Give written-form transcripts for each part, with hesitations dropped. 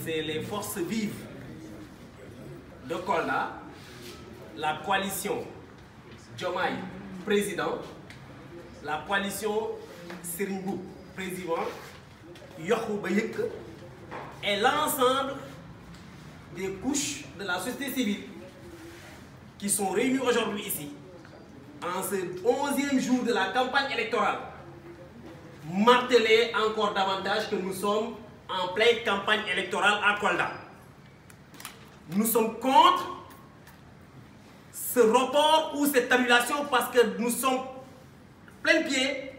c'est les forces vives de Kolda, la coalition Diomaye président, la coalition Serigne Mboup président, Yokku Ba Yëkk et l'ensemble des couches de la société civile qui sont réunies aujourd'hui ici en ce 11e jour de la campagne électorale, marteler encore davantage que nous sommes en pleine campagne électorale à Kolda. Nous sommes contre ce report ou cette annulation parce que nous sommes plein pied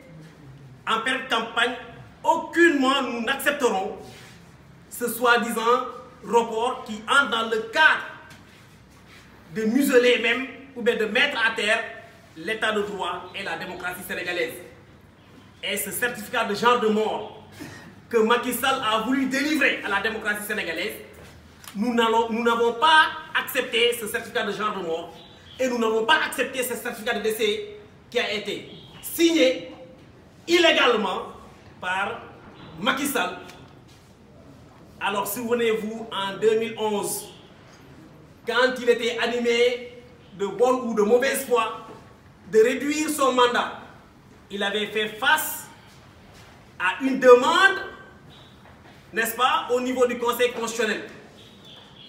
en période de campagne. Aucunement nous n'accepterons ce soi-disant report qui entre dans le cadre de museler même ou bien de mettre à terre l'état de droit et la démocratie sénégalaise. Et ce certificat de genre de mort que Macky Sall a voulu délivrer à la démocratie sénégalaise, nous n'avons pas accepté ce certificat de genre de mort et nous n'avons pas accepté ce certificat de décès qui a été signé illégalement par Macky Sall. Alors souvenez-vous, en 2011, quand il était animé de bonne ou de mauvaise foi de réduire son mandat, il avait fait face à une demande, n'est-ce pas, au niveau du Conseil constitutionnel.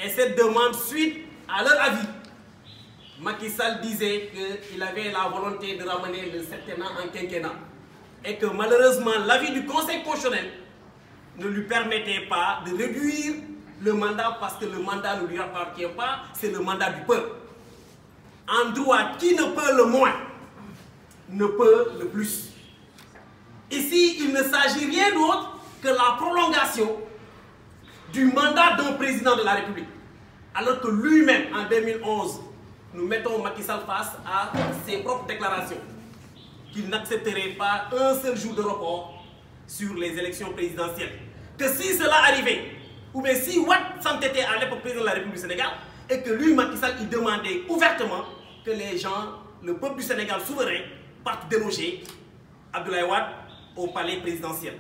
Et cette demande, suite à leur avis, Macky Sall disait qu'il avait la volonté de ramener le septennat en quinquennat. Et que malheureusement, l'avis du Conseil constitutionnel ne lui permettait pas de réduire le mandat parce que le mandat ne lui appartient pas, c'est le mandat du peuple. En droit, qui ne peut le moins ne peut le plus. Ici, il ne s'agit rien d'autre que la prolongation du mandat d'un président de la République. Alors que lui-même, en 2011, nous mettons Macky Sall face à ses propres déclarations qu'il n'accepterait pas un seul jour de report sur les élections présidentielles. Que si cela arrivait, ou bien si Wade s'entêtait à l'époque président de la République du Sénégal, et que lui, Macky Sall, il demandait ouvertement que les gens, le peuple du Sénégal souverain, partent déloger Abdoulaye Wade au palais présidentiel.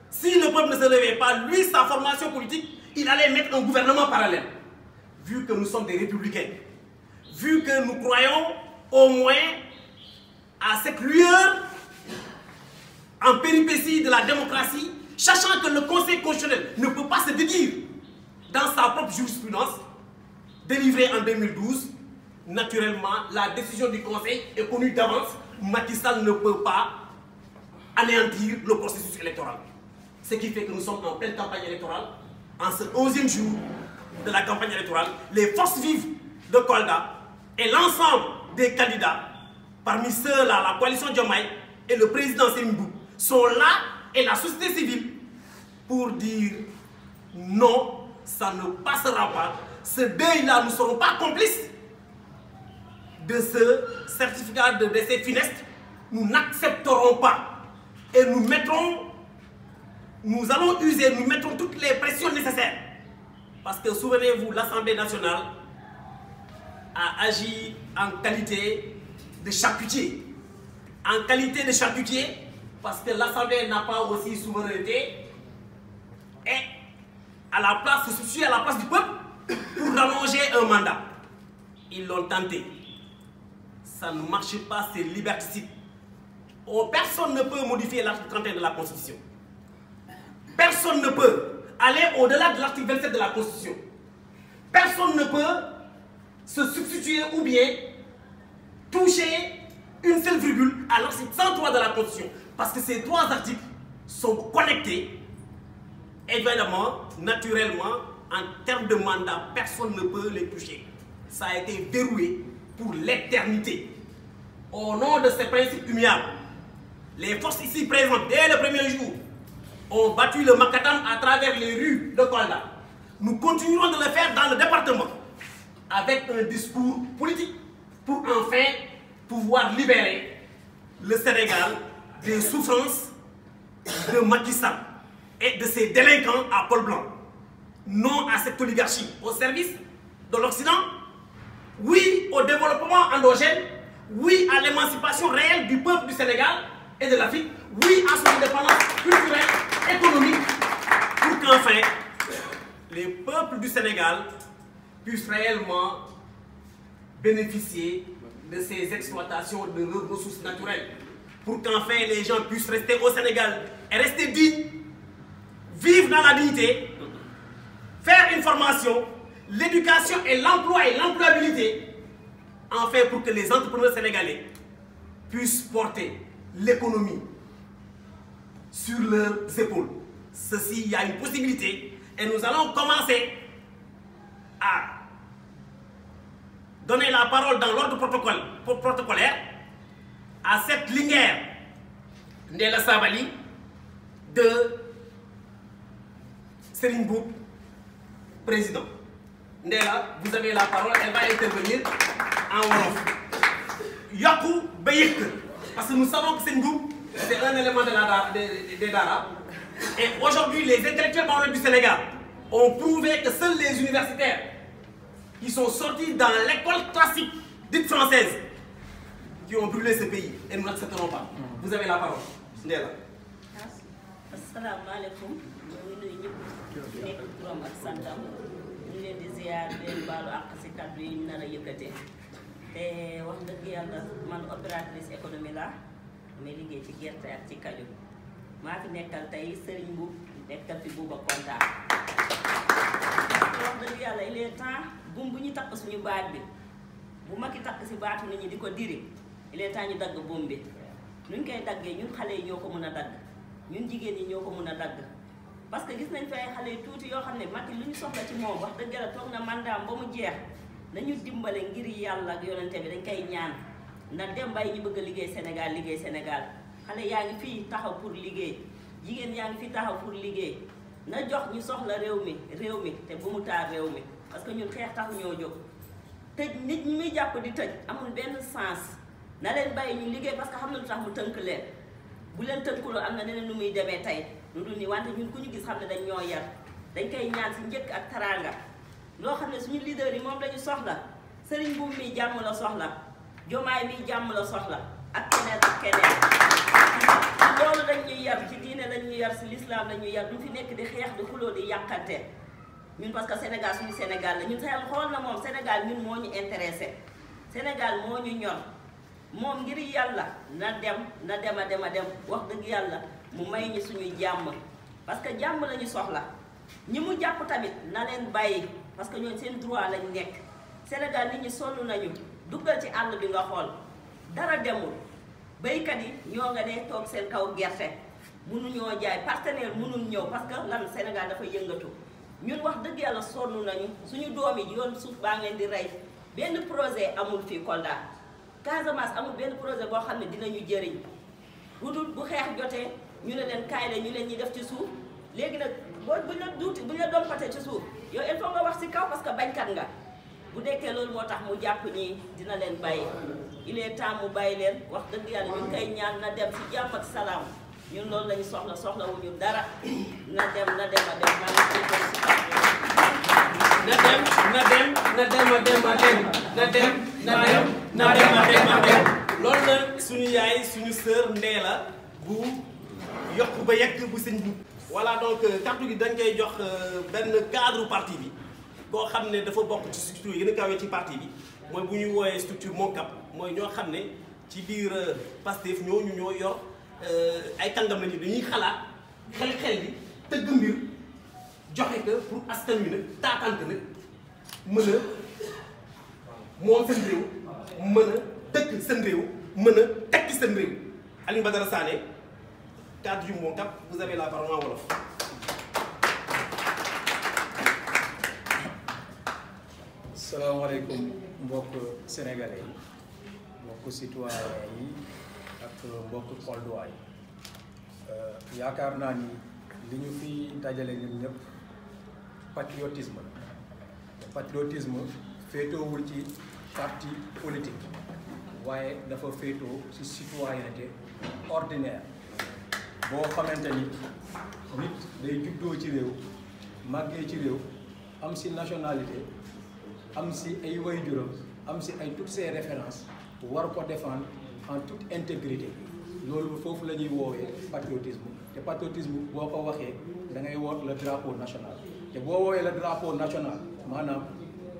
Si le peuple ne se levait pas, lui, sa formation politique, il allait mettre un gouvernement parallèle. Vu que nous sommes des républicains, vu que nous croyons au moins à cette lueur en péripétie de la démocratie, sachant que le Conseil constitutionnel ne peut pas se dédire dans sa propre jurisprudence, délivrée en 2012, naturellement, la décision du Conseil est connue d'avance. Macky Sall ne peut pas anéantir le processus électoral. Ce qui fait que nous sommes en pleine campagne électorale, en ce 11e jour de la campagne électorale, les forces vives de Kolda et l'ensemble des candidats, parmi ceux-là, la coalition Diomaye et le président Serigne Mboup, sont là, et la société civile, pour dire non, ça ne passera pas. Ce deuil-là, nous ne serons pas complices de ce certificat de décès funeste. Nous n'accepterons pas. Et nous allons user, nous mettrons toutes les pressions nécessaires. Parce que souvenez-vous, l'Assemblée nationale a agi en qualité de charcutier. En qualité de charcutier, parce que l'Assemblée n'a pas aussi souveraineté, et à la place, se substituer à la place du peuple pour rallonger un mandat. Ils l'ont tenté. Ça ne marche pas, c'est liberticide. Oh, personne ne peut modifier l'article 31 de la Constitution. Personne ne peut aller au-delà de l'article 27 de la Constitution. Personne ne peut se substituer ou bien toucher une seule virgule à l'article 103 de la Constitution. Parce que ces trois articles sont connectés. Évidemment, naturellement, en termes de mandat, personne ne peut les toucher. Ça a été verrouillé pour l'éternité. Au nom de ces principes immuables, les forces ici présentes, dès le premier jour, ont battu le macadam à travers les rues de Kolda. Nous continuerons de le faire dans le département avec un discours politique pour enfin pouvoir libérer le Sénégal des souffrances de Macky Sall et de ses délinquants à col blanc. Non à cette oligarchie au service de l'Occident, oui au développement endogène, oui à l'émancipation réelle du peuple du Sénégal et de l'Afrique, oui à son indépendance culturelle, économique, pour qu'enfin les peuples du Sénégal puissent réellement bénéficier de ces exploitations de leurs ressources naturelles, pour qu'enfin les gens puissent rester au Sénégal et rester dignes, vivre dans la dignité, faire une formation, l'éducation et l'emploi et l'employabilité, enfin pour que les entrepreneurs sénégalais puissent porter l'économie sur leurs épaules. Ceci, il y a une possibilité et nous allons commencer à donner la parole dans l'ordre protocolaire à cette Linguère Ndella Sabally de Serigne Mboup, président. Ndella, vous avez la parole, elle va intervenir en wolof. Yokku ba yëkk, parce que nous savons que Serigne Mboup, c'est un élément des Dara. Et aujourd'hui, les intellectuels du Sénégal ont prouvé que seuls les universitaires qui sont sortis dans l'école classique dite française qui ont brûlé ce pays. Et nous n'accepterons pas. Vous avez la parole. Ndella. Assalamu alaikum. Ñu ngi nuyu ñëpp nekk turam ak santam. Ñu leen di ziar leen baalu àq si kàddu yi ñu nar a yëkkatee. Te wax dëgg yàlla man opératrice économie la may liggéey ci gerte ak ci kaju. Maa fi nekkal tey Serigne Mboup nekkal fi Bouba Konta. Wax dëgg yàlla il est temps bu ñu takk suñu baat bi bu mag yi takk si baatu nit ñi di ko diri il est temps ñu dagg buum bi nuñ koy daggee ñun xale yi ñoo ko mën a dagg ñun jigéen ñi ñoo ko mën a dagg parce que gis nañ fi ay xale yu tuuti yoo xam ne Macky lu ñu soxla ci moom wax dëgg yàlla toog na mandaam ba mu jeex nañu dimbale ngir yàlla ak yonente bi dañ koy ñaan na dem bay ñu bëgg a liggéey Sénégal xale yaa ngi fii taxaw pour liggéey jigéen yaa ngi fii taxaw pour liggéey na jox ñu soxla réew mi te bu mu taal réew mi parce que ñun xeex tax ñoo jóg tëj nit ñi muy jàpp di tëj amul benn sens na leen bàyyi ñu liggéey parce que xam na lu tax mu tënk leen bu leen tënkuloo am na neneen nu muy demee tey lu dul ni wante ñun ku ñu gis xam ne dañ ñoo yar dañ koy ñaan si njëkk ak taraanga loo xam ne suñu leader yi moom lañu soxla Serigne Mboup mi jàmm la soxla Diomaye mi jàmm la soxla ak keneen loolu dañ ñuy yar ci diine lañ ñuy yar si l'islam lañ ñuy yar duñ fi nekk di xeex di xuloo di yàqante ñun parce que Sénégal suñu Sénégal la ñun xel xool na moom Sénégal ñun moo ñu intéressé Sénégal moo ñu ñor moom ngir yàlla na dem wax dëgg yàlla mu may ñu suñu jàmm parce que jàmm lañu soxla ñi mu jàpp tamit na leen bàyyi parce que ñooñu seen droit lañ nekk Sénégal nit ñi sonn nañu duggal ci àll bi nga xool dara demul béykat yi ñoo nga ne toog seen kaw gerte mënuñoo jaay partenaire mënul ñëw parce que lan Sénégal dafa yëngatu ñun wax dëgg yàlla sonn nañu suñu doom yi yoon suuf baa ngeen di rey benn projet amul fii Kolda Casamance amul benn projet boo xam ne dinañu jëriñ bu dul bu xeex jotee ñu ne leen kaay la ñu leen ñi def ci suuf léegi nag buñ la dompatee ci suuf yow il faut nga wax ci kaw parce que bañkat nga bu dekkee loolu moo tax mu jàpp ñi dina leen bàyyi il est temps mu bàyyi leen wax dëgg yàlla ñu ngi koy ñaan na dem ci jàmm ak salaam ñun loolu lañu soxla wuñu dara na dem maa ngi loolu la suñu yaay suñu sœur Ndella bu yokk ba yegg bu Serigne Mboup. Voilà donc kàddu gi dañ koy jox benn cadre parti bi boo xam ne dafa bokk ci structure yi gën a kawe ci parti bi mooy bu ñuy wooyee structure Moncap mooy ñoo xam ne ci biir Pastef ñooñu ñoo yor ay kàngam lañu dañuy xalaat xel bi tëgg mbir joxe ko pour askan wi nag taataan ko nag mën a moom seen réew mën a dëkk seen réew mën a tekki seen réew. Alioune Badara Sané cadre du Moncap vous avez la parole en wolof. salaamaaleykum mbokk sénégalais yi mbokk citoyen yi ak mbokk Koldois yi yaakaar naa ni li ñu fi dajale ñun ñëpp patriotisme féetoowul ci parti politique waaye dafa féetoo ci citoyenneté ordinaire boo xamante ni nit day juddoo ci réew màggee ci réew am ci nationalité am si ay waajuram am si ay toutes ces références war ko défendre en toute intégrité loolu foofu la ñuy woowee patriotisme te patriotisme boo ko waxee da ngay woot le drapeau national te boo woowee le drapeau national maanaam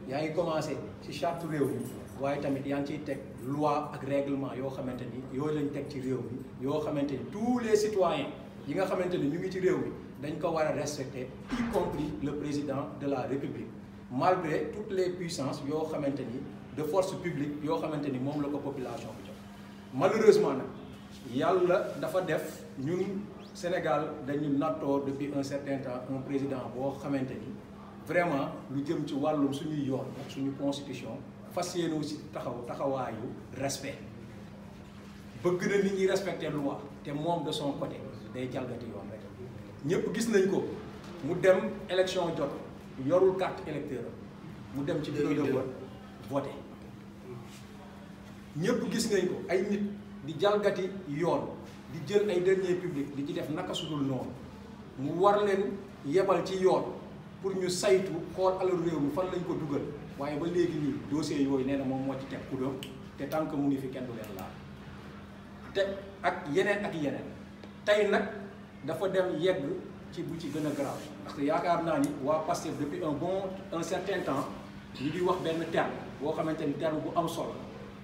yaa ngi commencé ci charte réew mi waaye tamit yaa ngi ciy teg loi ak règlement yoo xamante ni yooyu lañ teg ci réew mi yoo xamante ni tous les citoyens yi nga xamante ni ñu ngi ci réew mi dañ ko war a respecter y compris le président de la République malgré toutes les puissances yoo xamante ni de force publique yoo xamante ni moom la ko population bi jox malheureusement nag yàlla dafa def ñun Sénégal dañu nattoo depuis un certain temps un président boo xamante ni vraiment lu jëm ci wàllum suñuy yoon ak suñu constitution fas yéene aussi taxawaayu respect bëgg na nit ñi respecter loi te moom de son côté day jalgati yoon rek ñëpp gis nañ ko mu dem élection jot yorul carte électeur mu dem ci bureau de vote voté ñëpp gis nañ ko ay nit di jalgati yoon di jël ay deniers publics di ci def naka sudul noonu mu war leen yebal ci yoon pour ñu saytu xool alalu réew mi fan lañ ko dugal waaye ba léegi nii dossier yooyu nee na moom moo ci teg kudam te tant que mu ngi fi kenn du leen laal te ak yeneen tey nag dafa dem yegg ci bu ci gën a grave parce que yaakaar naa ni waa Pastef depuis un certain temps ñu di wax benn terme boo xamante ni terme bu am solo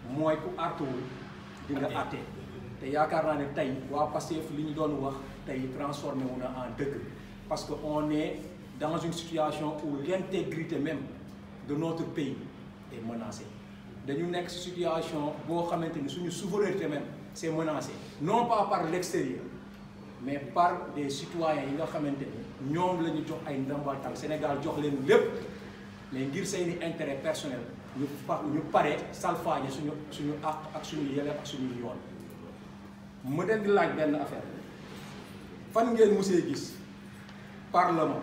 mooy ku artuwul di nga àtte te yaakaar naa ne tey waa Pastef li ñu doon wax tey transformé wu na en dëgg parce que on est dans une situation où l'intégrité même de notre pays est menacée dañu nekk ci situation boo xamante ni suñu souveraineté même c'est menacé non pas par l'extérieur mais par des citoyens yi nga xamante ni ñoom la ñu jox ay ndambal tànk Sénégal jox leen lépp mais ngir seeni intérêt personnel ñu pare salfaañe suñu àq ak suñu yelleef ak suñu yoon mu dem di laaj benn affaire fan ngeen musee gis parlement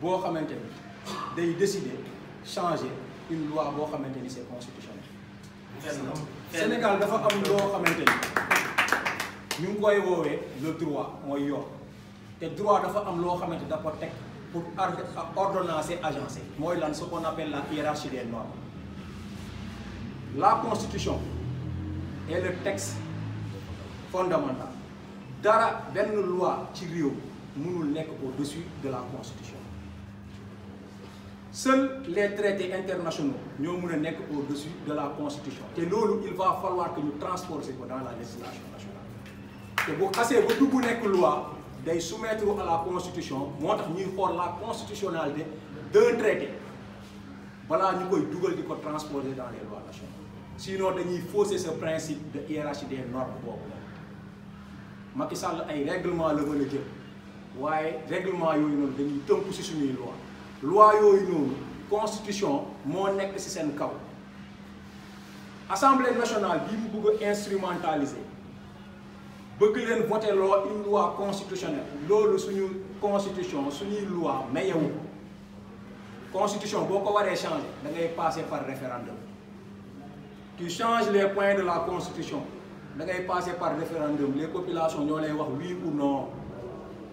boo xamante ni day décider changer une loi boo xamante ni c'est constitutionnel. Sénégal dafa am loo xamante ni ñu ngi koy woowee le droit mooy yoon te droit dafa am loo xamante dafa teg pour ordonnancer agencer mooy lan ce qu'on appelle la hiérarchie des normes. La constitution est le texte fondamental dara benn loi ci réew mënul nekk au-dessus de la constitution. Seuls les traités internationaux ñoo mën a nekk au-dessus de la constitution te loolu il va falloir que ñu transposer ko dans la législation nationale te bu xasee ba dugg nekk loi day soumettre à la constitution moo tax ñuy xool la constitutionnalité d'un traité balaa ñu koy dugal di ko transposer dans les lois nationales sinon dañuy fausser ce principe de hiérarchie des normes boobu Macky Sall ay règlement la mën a jël waaye règlement yooyu noonu dañuy tënku ci suñuy loi yooyu noonu constitution moo nekk ci seen kaw assemblée nationale bii mu bëgg a instrumentaliser bëgg leen voter une loi constitutionnelle loolu suñu constitution suñuy loi mayewu constitution boo ko waree changer da ngay passer par référendum tu changes les points de la constitution da ngay passer par référendum les populations ñoo lay wax oui ou non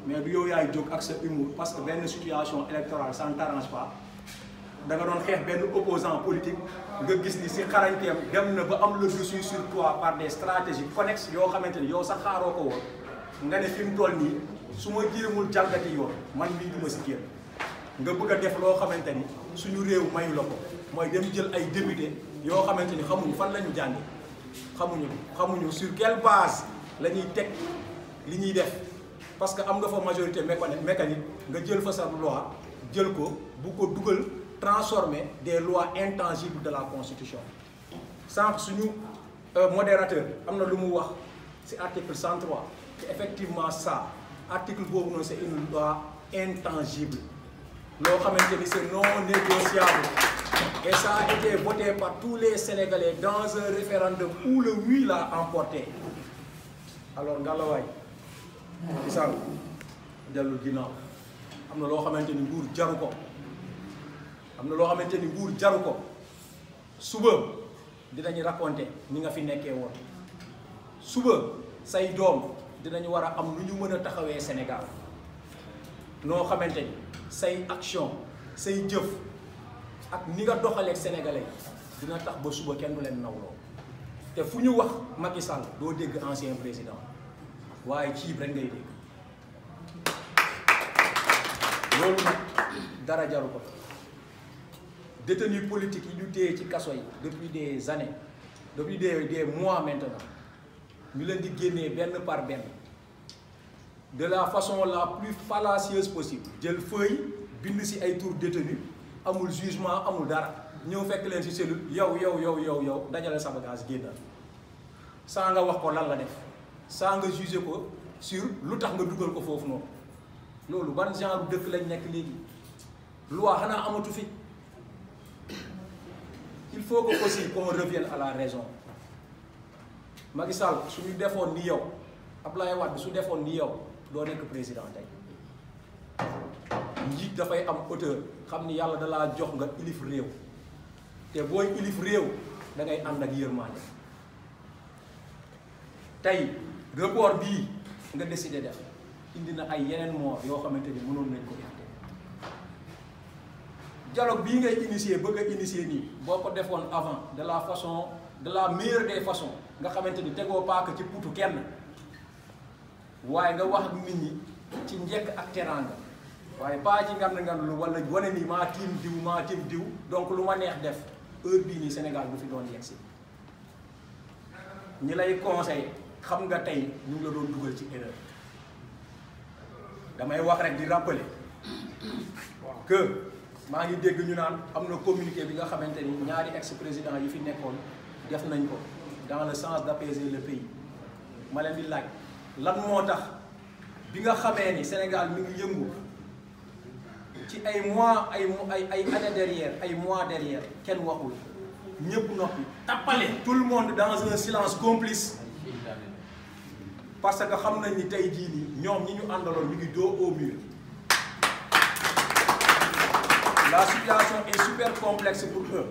mais du yow yaay jóg ak sa humour parce que benn situation électorale ça ne t'arrange pas da nga doon xeex benn opposant politique nga gis ni si xarañteem dem na ba am le dessus sur toi par des stratégies connexes yoo xamante ni yow sax xaaroo ko woon nga ne fi mu toll nii su ma jéemul jalgati yoon man mii du ma si génn nga bëgg a def loo xamante ni suñu réew mayu la ko mooy dem jël ay député yoo xamante ni xamuñu fan la ñu jàngi xamuñu sur quelle base la ñuy teg li ñuy def parce que am nga fa majorité mécanique nga jël fa sa loi jël ko bu ko dugal transformer des lois intangibles de la constitution sànq suñu modérateur am na lu mu wax ci article 103 te effectivement ça article boobu noonu c'est une loi intangible loo xamante ni c'est non négociable et ça a été voté par tous les Sénégalais dans un référendum où le oui l'a emporté alors ngalawaay isal dellu ginnaaw am na loo xamante ni nguur jaru ko suba dinañu raconter ni nga fi nekkee woon suba say doom dinañu war a am lu ñu mën a taxawee Sénégal noo xamante ni say action say jëf ak ni nga doxalee Sénégalais dina tax ba suba kenn du leen nawloo te fu ñu wax Macky Sall doo dégg ancien président waaye ciib rek ngay dégg loolu nag dara jaru ko détenus politiques yi ñu téye ci kaso yi depuis des années depuis des mois maintenant ñu leen di génnee benn par benn de la façon la plus fallacieuse possible jël feuille bind ci ay tour détenus amul jugement amul dara ñëw fekk leen ci cellule yow dajale sa bagage génnal saa nga wax ko lan la def saa nga juger ko sur lu tax nga dugal ko foofu noonu loolu ban genre dëkk lañ nekk léegi loi xanaa amatu fi. Il faut que aussi qu'on revienne à la raison Macky Sall su ñu defoon ni yow Abdoulaye Wade su defoon ni yow doo nekk président tey njiit dafay am hauteur xam ni yàlla da laa jox nga ilif réew te booy ilif réew da ngay ànd ak yërmande tey report bii nga décidé def indi na ay yeneen moor yoo xamante ni mënoon nañ ko dialogue bii ngay initier bëgg a initier nii boo ko defoon avant de la façon de la meilleure des façons nga xamante ni tegoo paaka ci putu kenn waaye nga wax ak nit ñi ci njëkk ak teraanga waaye pas ci ngan lu wala wane ni maa tiim diw donc lu ma neex def heure bii nii Sénégal du fi doon yegsi ñi lay conseil xam nga tey ñu ngi la doon dugal ci erreur damay wax rek di rappeler que maa ngi dégg ñu naan am na communiqué bi nga xamante ni ñaari ex-président yi fi nekkoon def nañ ko dans le sens d'apaiser le pays ma leen di laaj lan moo tax bi nga xamee ni Sénégal mi ngi yëngu ci ay mois ay années derrière ay mois derrière kenn waxul ñëpp noppi tappale tout le monde dans un silence complice parce que xam nañ ni tey jii nii ñoom ñi ñu àndaloon ñu ngi dos au mur. La situation est super complexe pour eux.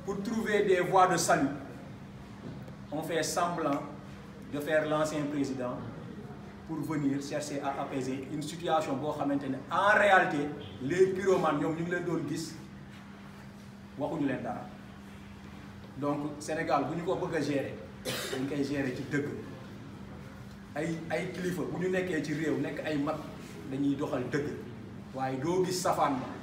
Pour trouver des voies de salut, on fait semblant de faire l'ancien président pour venir chercher à apaiser une situation boo xamante ne en réalité les pyromanes ñoom ñu ngi leen doon gis waxuñu leen dara donc Sénégal bu ñu ko bëgg a gérer dañ koy gérer ci dëgg ay kilifa bu ñu nekkee ci réew nekk ay mag dañuy doxal dëgg waaye doo gis safaan ba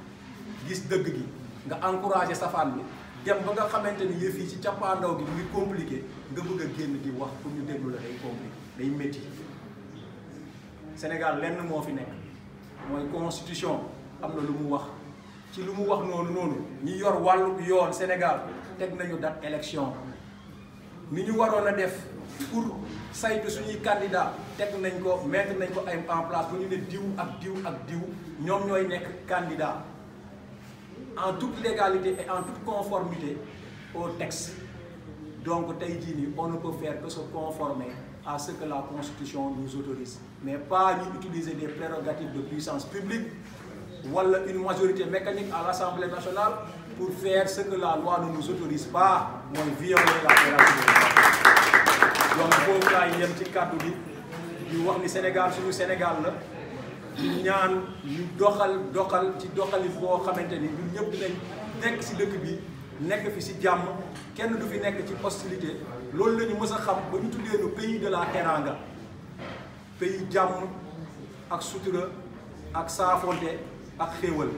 gis dëgg gi nga encouragé safaan bi dem ba nga xamante ni yëf yi ci cappaandaw gi ngi compliqué nga bëgg a génn di wax pour ñu déglu la day compliqué day métti Sénégal lenn moo fi nekk mooy constitution am na lu mu wax ci lu mu wax noonu ñi yor wàllu yoon Sénégal teg nañu date élection ni ñu waroon a def pour saytu suñuy candidat teg nañ ko mettre nañ ko ay en place bu ñu ne diw ak diw ñoom ñooy nekk candidat en toute légalité et en toute conformité au texte. Donc tey jii nii on ne peut faire que se conformer à ce que la Constitution nous autorise, mais pas ñu utiliser des prérogatives de puissance publique wala une majorité mécanique à l'Assemblée nationale pour faire ce que la loi ne nous autorise pas, mooy violer la prérogative. Donc foofu laay yem ci kàddu bi di wax ni Sénégal suñu Sénégal la. di ñaan ñu doxal ci doxali boo xamante ni ñun ñëpp dinañ nekk ci dëkk bi nekk fi ci jàmm kenn du fi nekk ci hostilité loolu la ñu mës a xam ba ñu tuddee nu pays de la teranga pays jàmm ak sutura ak saafonte ak xéewal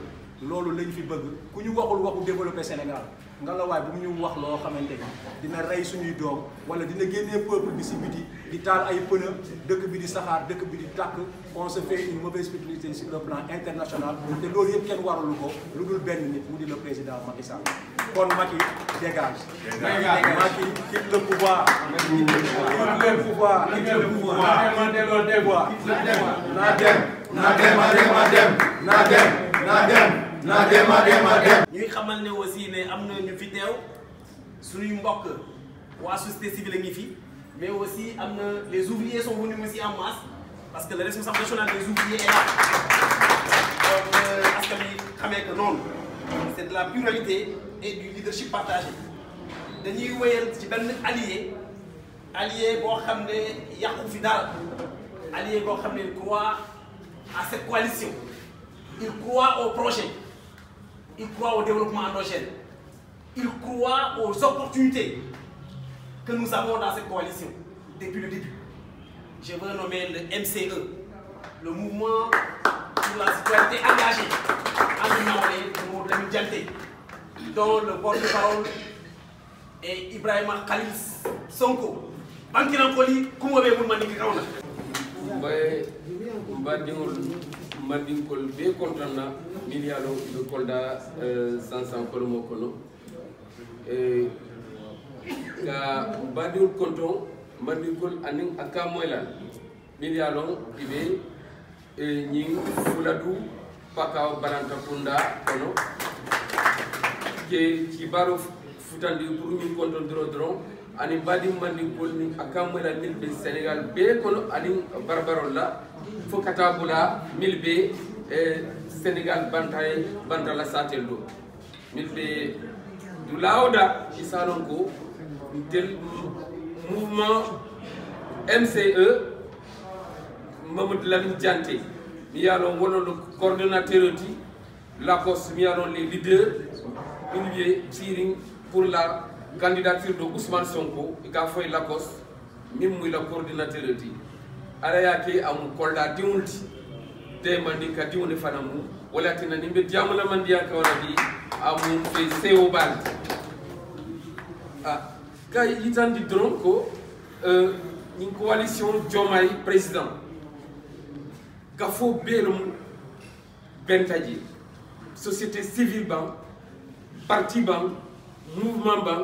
loolu lañ fi bëgg ku ñu waxul waxu développer Sénégal nga la waay bu ñu wax loo xamante ni dina rey suñuy doom wala dina génnee peuple bi ci biti di taal ay pneu dëkk bi di saxaar dëkk bi di tàkk on se fait une mauvaise publicité sur le plan international te loolu yëpp kenn warulu ko lu dul benn nit mu di le président Macky Sall kon Macky dégage. Macky quitte le pouvoir. quitte le pouvoir. na dem. ñuy xamal ne aussi ne am na ñu fi teew suñuy mbokk waa société civile ngi fi mais aussi am na les ouvriers sont venus aussi en masse parce que le responsable national des ouvriers est là donc askan wi xamee que noonu c'est de la pluralité et du leadership partagé dañuy wéyal ci benn allié boo xam ne yàqu fi dara allié boo xam ne il croit à cette coalition il croit au projet. Il croit au développement endogène. Il croit aux opportunités que nous avons dans cette coalition depuis le début. Je veux nommer le MCE, le mouvement pour la citoyenneté engagée, dont le porte-parole est Ibrahima Khalil Sonko. Bankinankoli, comment avez-vous maniqué? Mandinkol be kontana milialo be kolda sansan kolomo kono ka badul konton mandinkol anin akamoyla milialo ibe ñing fuladu pakaw baranta kunda kono ke ci baro futandi pour ñu konton dron ani badi mandinkol ni akamoyla milbe Sénégal be kono ani barbarolla fo katabula milbe Sénégal bantala sateldo milbe du laoda isalon ko tel mouvement MCE Mamadou Lamine Dianté mi yalon wono le coordonnateur di LACOS mi yalon les leaders milieu tiring pour la candidature de Ousmane Sonko e ka foy LACOS mim muy la coordinateur di ala yake am kolda diwulti de mandi ka diwne fanamu wala tina nimbe jamala mandi ka wala di amu fe seo bal kay yitandi dron ko une coalition Diomaye président gafo belum bentaji société civile ban parti ban mouvement ban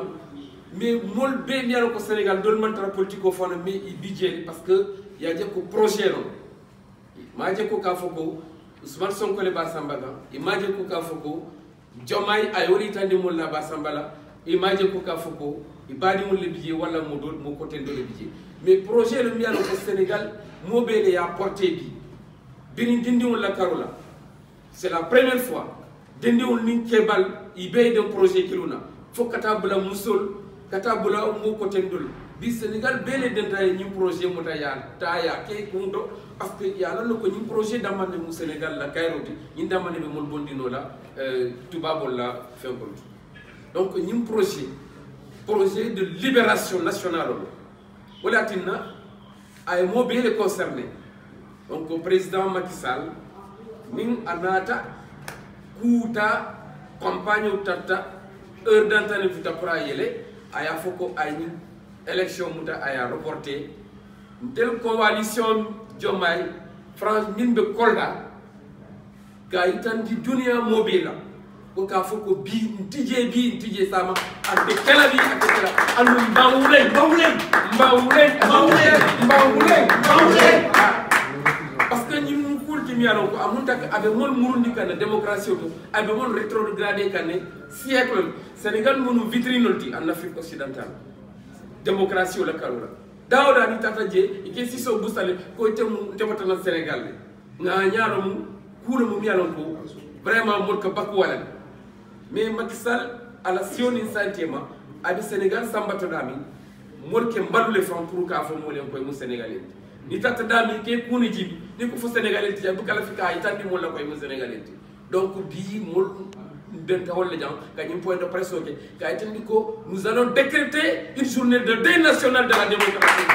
mais mol be ñalo ko Sénégal don mantara politique o fona mais i budget parce que ya je ko projet non ma je ko ka foko Ousmane Sonko le Bassambaga e ma je ko ka foko Diomaye ay wori tande mol la Bassambala e ma je ko ka foko e badi mol le budget wala mo do mo côté do le budget mais projet le ñalo ko Sénégal mo be le ya porté bi bini dindi wol la Carola c'est la première fois dindi wol ni kebal i be de projet kiluna fokata bula musol kata bula mo côté ndol bi Sénégal bele denta ñi projet mota ya taya ke kundo parce que ya la ko ñi projet damane mu Sénégal la kayroti ñi damane be mol bondino la tubabol la fenkol donc ñi projet de libération nationale wala tinna ay mo bele concerné donc le président Macky Sall min anata kuta campagne tata heure d'antenne vita pour yele aya foko ay élection muta aya reporté tel coalition Diomaye France min be kolda ga itandi dunia mobile ko ka foko bi tije sama ak de kala bi ak kala anu mbawule parce que ñi kulti mi yalon ko amunta abe mon murundi kan démocratie to abe mon rétrogradé kan siècle Sénégal monu vitrine ti en Afrique occidentale démocratie la kalora dawda ni tata je ike siso bustale ko temata na Sénégal nga ñaalo mu kuula mu yalon ko vraiment mon ka bakku wala mais Macky Sall ala sioni santiema abi Sénégal sambato dami mon ke mbadule fam pour ka fo mo len koy mu sénégalais ni tata dami ke kuni jibi ni ko fo sénégalais ti bu kala fika itandi mo la koy mu sénégalais donc bi mol benta wala jang kanyum point de presse ok kay tan ko nous allons décréter une journée de deuil national de la démocratie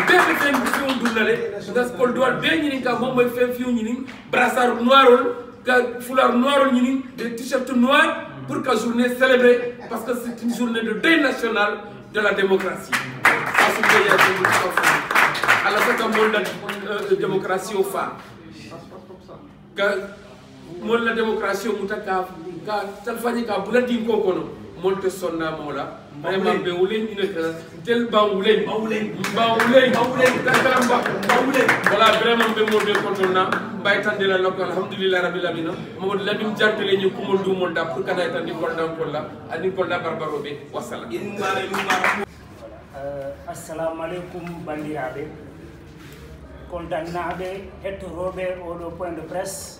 bebe fen fiu dulale ngas pol doal be ñini ka mom moy fen fiu ñini brassard noirol ka foulard noirol ñini des t-shirts noirs pour que journée célébrée parce que c'est une journée de deuil national de la démocratie ça c'est bien ala ka monde démocratie au fa mon la démocratie mutaka ka talfani ka bulati ko kono monte sonna mola vraiment be wulen ni ka tel ba wulen takaramba ba wulen voilà vraiment be mo be kontona bay tande la lokko alhamdulillah rabbil alamin Mamadou Lamine Dianté ñu ko mol du mol da pour kana tan di ko dam ko la ani ko la barbaro be wassalam assalamu alaikum bandirabe kontannabe hettorobe odo point de presse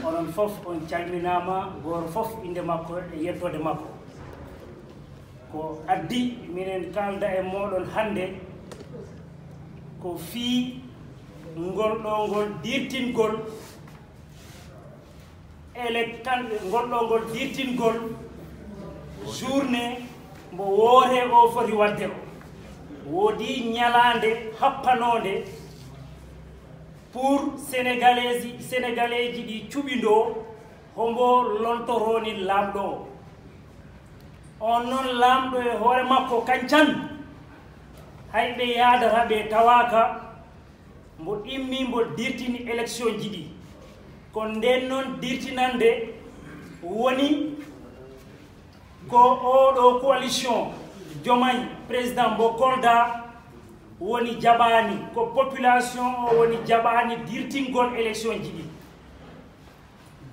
onon fof on calminama goto fof inde makko e yettode makko ko addi minen kalda e moɗon hande ko fii ngol dirtingol ngol dirtingol journée mbo woore o foti wadde o woodi ñalande happanode pour sénégalais ji ɗi cuɓindo hombo lontoroni lamɗo on noon lamɗo e hoore makko kancan hayɓe yadata ɓe tawaka mbo immi mbo dirtini élection ji ɗi ko nden noon dirtinande woni ko oɗo coalition Diomaye président mbo Kolda woni jaɓani ko population o woni jaɓani dirtingol élection ji ɗi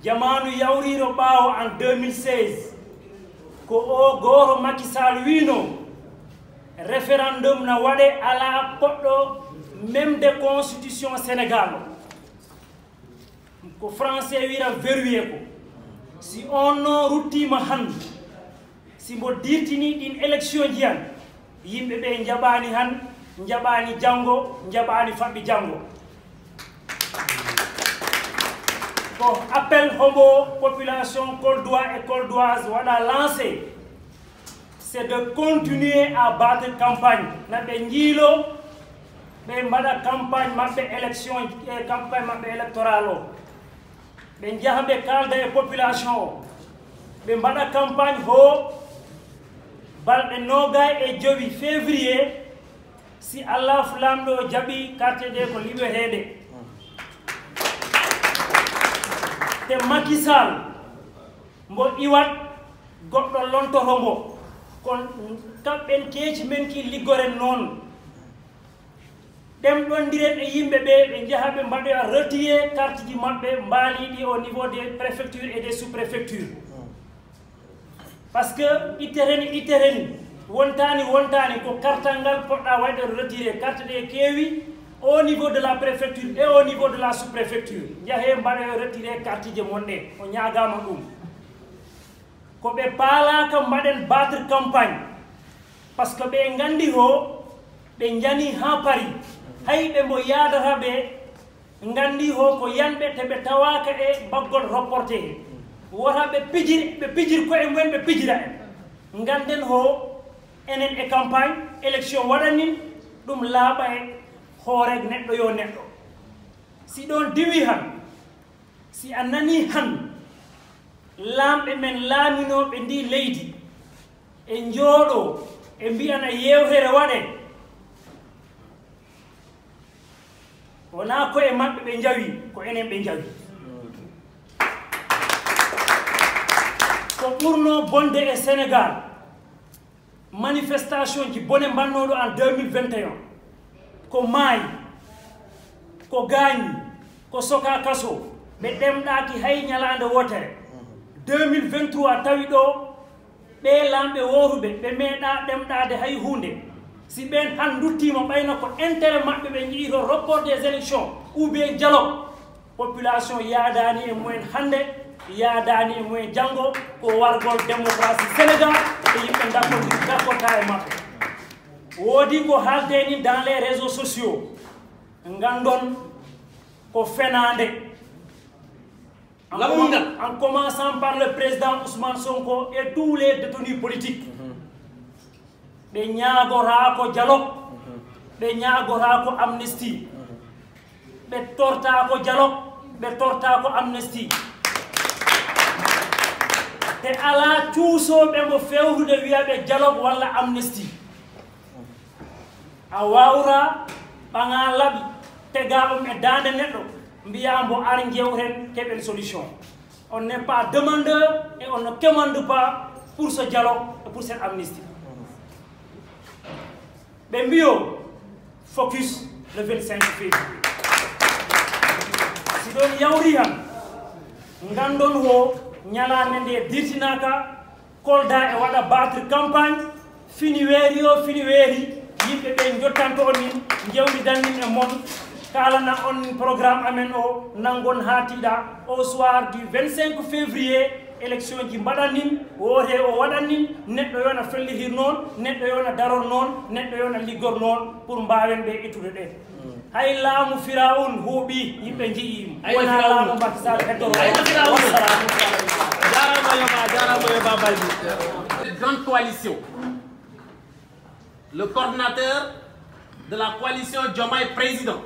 jamanu yawriro ɓaawo en 2016 ko o goto Macky Sall wino référendum na waɗe ala poɗɗo même de constitution Sénégal ko français wira verrouillé ko si on no ruttima hande si mbo dirtini ɗin élection ji han yimɓe ɓe jaɓani han jaɓani janggo jaɓani faɓɓi janggo ko appel hombo population coldois et coldoise waɗa lancé c'est de continuer à battre campagne naɓe jiilo ɓe mbaɗa campagne maɓɓe élection campagne maɓɓe électoral o ɓe jaaha ɓe kalda e population o ɓe mbaɗa campagne ho balɗe 25 février si Allah flamɗo jaɓi carte ɗe ko liberteɗe te Macky Sall mbo iwat goɗɗo lontoto mbo kon kamɓen keeci men ki liggoren noon ɗemɗondiren e yimɓe ɓe jaha ɓe mbaɗoya retiré carte ji maɓɓe mbaaliɗi au niveau des préfectures et des sous-préfectures par ce que ittereni wontani ko kartal ngal poɗɗa wayde retiré carte ɗe keewi au niveau de la préfecture et au niveau de la sous-préfecture jahe mbaɗoya retiré carte ji mon ɗe o ñagama ɗum ko ɓe paalaka mbaɗen battre campagne par ce que ɓe gandi ho ɓe jani ha paari hayɓe mbo yadata ɓe gandi ho ko yanɓe te ɓe tawaka e baggol reporté wota ɓe pijir koye mumen ɓe pijira en ganden ho enen e campagne élection waɗanin ɗum laaɓa e hoore neɗɗo yo neɗɗo si ɗon diwi han si a nani han laamɓe men laaminoɓe ndi leydi e njooɗo e mbiyana yewtere waɗe wona koye maɓɓe ɓe jawi ko enen ɓe jawi ko ɓurno bonde e Sénégal manifestation ji bone mbannoɗo en 2021 ko maayi ko gaañi ko soka kaso ɓe ɗemɗaki hay ñalande wotere 2023 tawi ɗo ɓe lamɓe woruɓe ɓe meeɗa ɗemɗade hay hunde si ɓen han duttima ɓayno ko intérêt maɓɓe ɓe jii to report des élections ou bien dialogue population yaadani e mumen hande yaadani e mumen janggo ko wargol démocratie Sénégal e yimɓe dakkorta e maɓɓe woodi ko haaldeni dans les réseaux sociaux gandon ko fenande en commençant par le président Ousmane Sonko et tous les détenus politiques ɓe ñaagora ko dialogue ɓe ñaagora ko amnesty ɓe torta ko dialogue ɓe torta ko amnesty te ala cuusoɓe mo fewrude wiyaɓe dialogue walla amnesty a wawra ɓaŋa laaɓi tega ɗum e dande neɗɗo mbiya mbo ar jewten keɓen solution on n'est pas demandeur et on ne commande pas pour ce dialogue et pour cette amnistie ɓe mbiyo focus le 25 février si ɗon yawri han gandon ho ñalande nde dirtinaka Kolda e waɗa battre campagne fini weeri o fini weeri yimɓe ɓe jottanto on min jewɗidannin e mon kalana on programme amen o nangon haatiɗa au soir du 25 février élection ji mbaɗannin wote o waɗannin neɗɗo yona fellitir noon neɗɗo yona daror noon neɗɗo yona liggor noon pour mbawen ɓe ittude ɗe hay laamu Firaun huuɓi yimɓe jiiɗimo wona laamu Macky Sall heddoro grande coalition le coordinateur de la coalition Diomaye président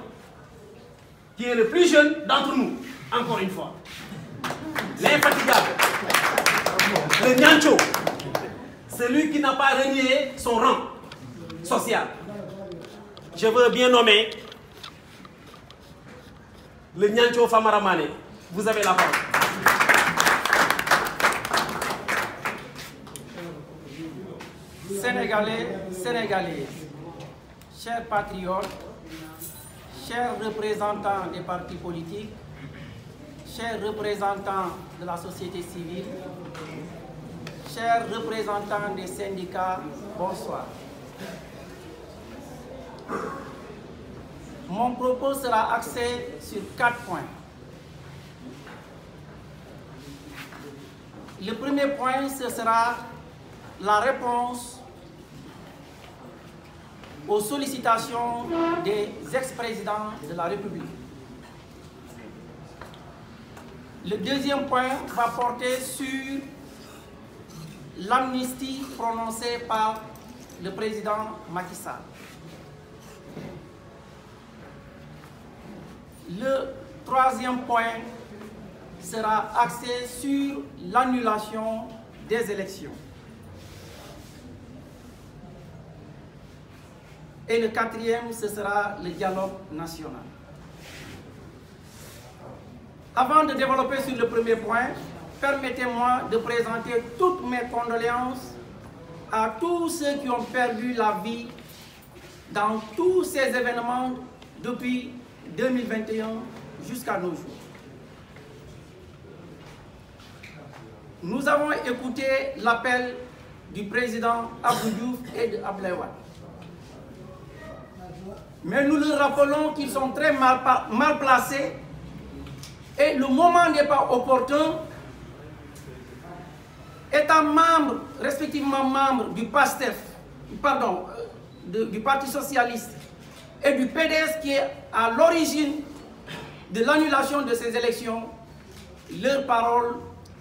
qui est le plus jeune d'entre nous, encore une fois. L'infatigable, le Nyancho, celui qui n'a pas renié son rang social. Je veux bien nommer le Nyancho Famara Mané. Vous avez la parole. Sénégalais, Sénégalaises, chers patriotes, chers représentants des partis politiques, chers représentants de la société civile, chers représentants des syndicats, bonsoir. Mon propos sera axé sur 4 points. Le premier point, ce sera la réponse aux sollicitations des ex-présidents de la République. Le deuxième point va porter sur l'amnistie prononcée par le président Macky Sall. Le troisième point sera axé sur l'annulation des élections. Et le quatrième, ce sera le dialogue national. Avant de développer sur le premier point, permettez-moi de présenter toutes mes condoléances à tous ceux qui ont perdu la vie dans tous ces événements depuis 2021 jusqu'à nos jours. Nous avons écouté l'appel du président Abdou Diouf et de Abdoulaye Wade. Mais nous leur rappelons qu'ils sont très mal placés et le moment n'est pas opportun. Étant membre, respectivement membre du PASTEF, du Parti Socialiste et du PDS qui est à l'origine de l'annulation de ces élections, leurs paroles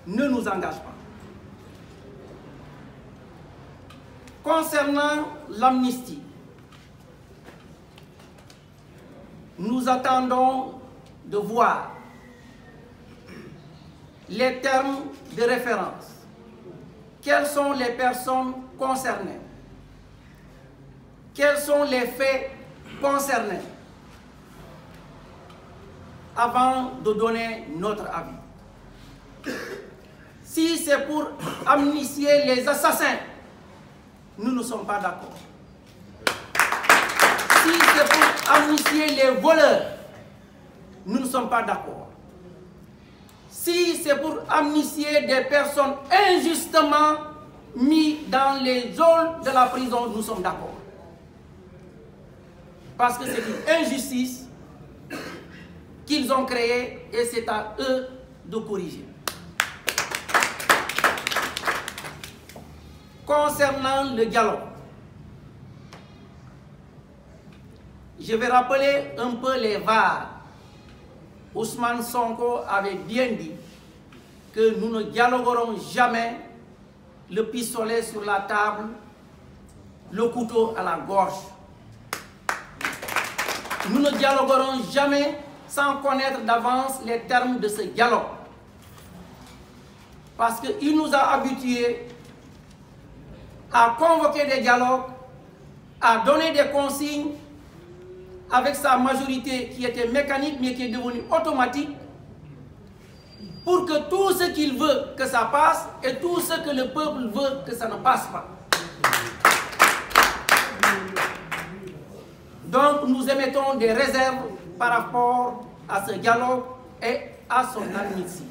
ne nous engagent pas. Concernant l'amnistie, nous attendons de voir les termes de référence. Quelles sont les personnes concernées? Quels sont les faits concernés? Avant de donner notre avis. Si c'est pour amnistier les assassins, nous ne sommes pas d'accord. Si c'est pour amnistier les voleurs, nous ne sommes pas d'accord. Si c'est pour amnistier des personnes injustement mises dans les zones de la prison, nous sommes d'accord. Parce que c'est une injustice qu'ils ont créée et c'est à eux de corriger. Concernant le dialogue, je vais rappeler un peu les VAR. Ousmane Sonko avait bien dit que nous ne dialoguerons jamais le pistolet sur la table, le couteau à la gorge. Nous ne dialoguerons jamais sans connaître d'avance les termes de ce dialogue. Parce qu'il nous a habitués à convoquer des dialogues, à donner des consignes avec sa majorité qui était mécanique mais qui est devenue automatique pour que tout ce qu'il veut que ça passe et tout ce que le peuple veut que ça ne passe pas. Donc nous émettons des réserves par rapport à ce dialogue et à son amnistie.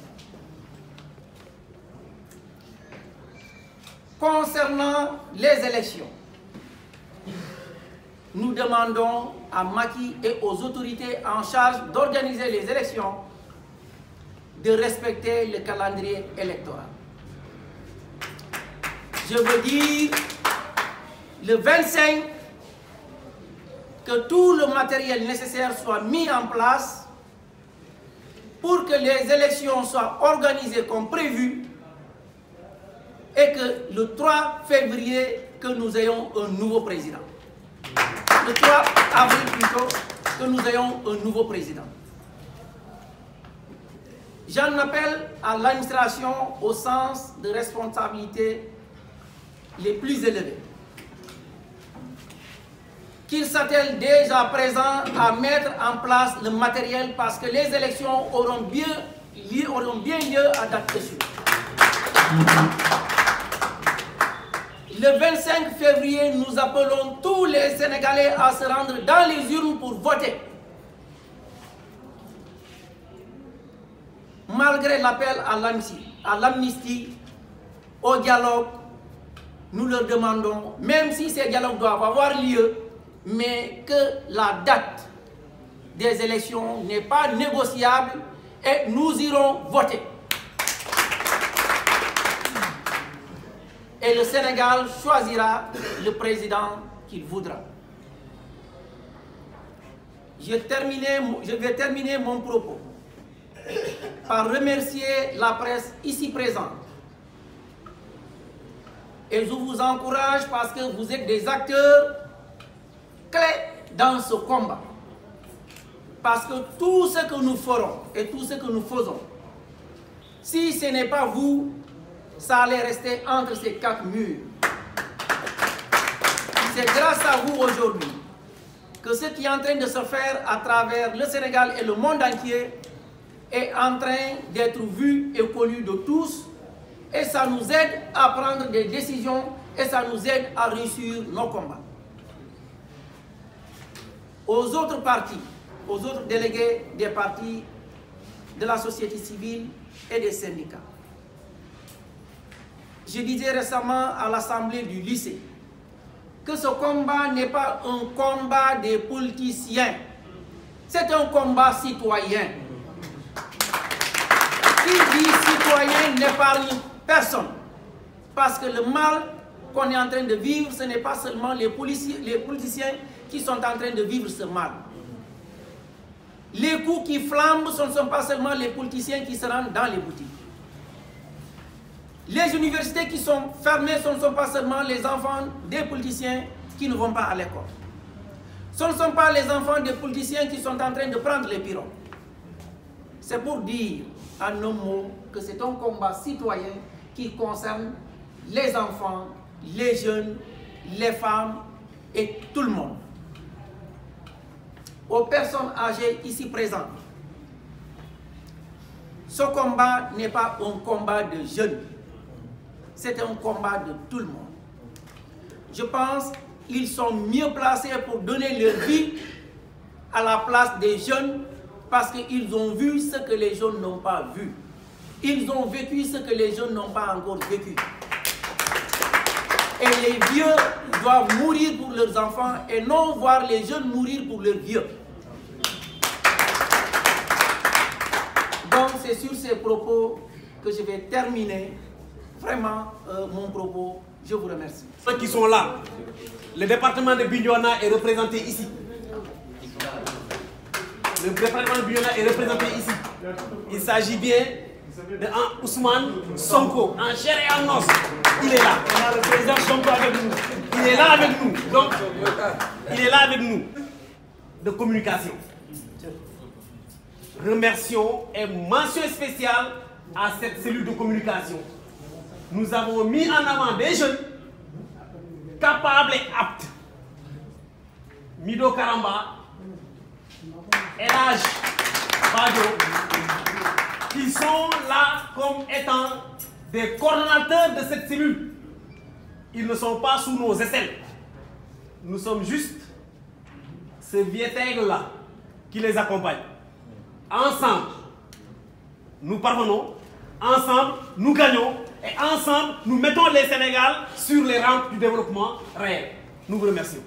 Concernant les élections, nous demandons à Macky et aux autorités en charge d'organiser les élections de respecter le calendrier électoral. Je veux dire, le 25, que tout le matériel nécessaire soit mis en place pour que les élections soient organisées comme prévu et que le 3 février, que nous ayons un nouveau président. Le 3 avril plutôt, que nous ayons un nouveau président. j'en appelle à l'administration au sens de responsabilité les plus élevés, qu'ils s'attellent déjà à présent à mettre en place le matériel parce que les élections auront bien lieu à date échue. Le 25 février, nous appelons tous les Sénégalais à se rendre dans les urnes pour voter. Malgré l'appel à l'amnistie, au dialogue, nous leur demandons, même si ces dialogues doivent avoir lieu, mais que la date des élections n'est pas négociable et nous irons voter. Et le Sénégal choisira le président qu'il voudra. Je vais terminer mon propos par remercier la presse ici présente. Et je vous encourage parce que vous êtes des acteurs clés dans ce combat. Parce que tout ce que nous ferons et tout ce que nous faisons, si ce n'est pas vous, ça allait rester entre ces quatre murs. C'est grâce à vous aujourd'hui que ce qui est en train de se faire à travers le Sénégal et le monde entier est en train d'être vu et connu de tous. Et ça nous aide à prendre des décisions et ça nous aide à réussir nos combats. Aux autres partis, aux autres délégués des partis, de la société civile et des syndicats. Je disais récemment à l'Assemblée du lycée que ce combat n'est pas un combat des politiciens, c'est un combat citoyen. Qui dit citoyen n'épargne personne. Parce que le mal qu'on est en train de vivre, ce n'est pas seulement les politiciens qui sont en train de vivre ce mal. Les coups qui flambent, ce ne sont pas seulement les politiciens qui se rendent dans les boutiques. Les universités qui sont fermées, ce ne sont pas seulement les enfants des politiciens qui ne vont pas à l'école. Ce ne sont pas les enfants des politiciens qui sont en train de prendre les pirons. C'est pour dire en un mot que c'est un combat citoyen qui concerne les enfants, les jeunes, les femmes et tout le monde. Aux personnes âgées ici présentes, ce combat n'est pas un combat de jeunes, c'est un combat de tout le monde. Je pense qu'ils sont mieux placés pour donner leur vie à la place des jeunes parce qu'ils ont vu ce que les jeunes n'ont pas vu. Ils ont vécu ce que les jeunes n'ont pas encore vécu. Et les vieux doivent mourir pour leurs enfants et non voir les jeunes mourir pour leurs vieux. Donc c'est sur ces propos que je vais terminer vraiment mon propos. Je vous remercie. Ceux qui sont là, le département de Bignona est représenté ici. Le département de Bignona est représenté ici. Il s'agit bien de Ousmane Sonko, en chair et en os. Il est là. On a le président Sonko avec nous. Il est là avec nous. Donc, il est là avec nous. De communication. Remercions et mention spéciale à cette cellule de communication. Nous avons mis en avant des jeunes capables et aptes. Mido Karamba, Elage Bado, qui sont là comme étant des coordonnateurs de cette cellule. Ils ne sont pas sous nos aisselles. Nous sommes juste ce vieux aigle-là qui les accompagne. Ensemble, nous parvenons. Ensemble, nous gagnons. Et ensemble, nous mettons les Sénégal sur les rampes du développement réel. Nous vous remercions.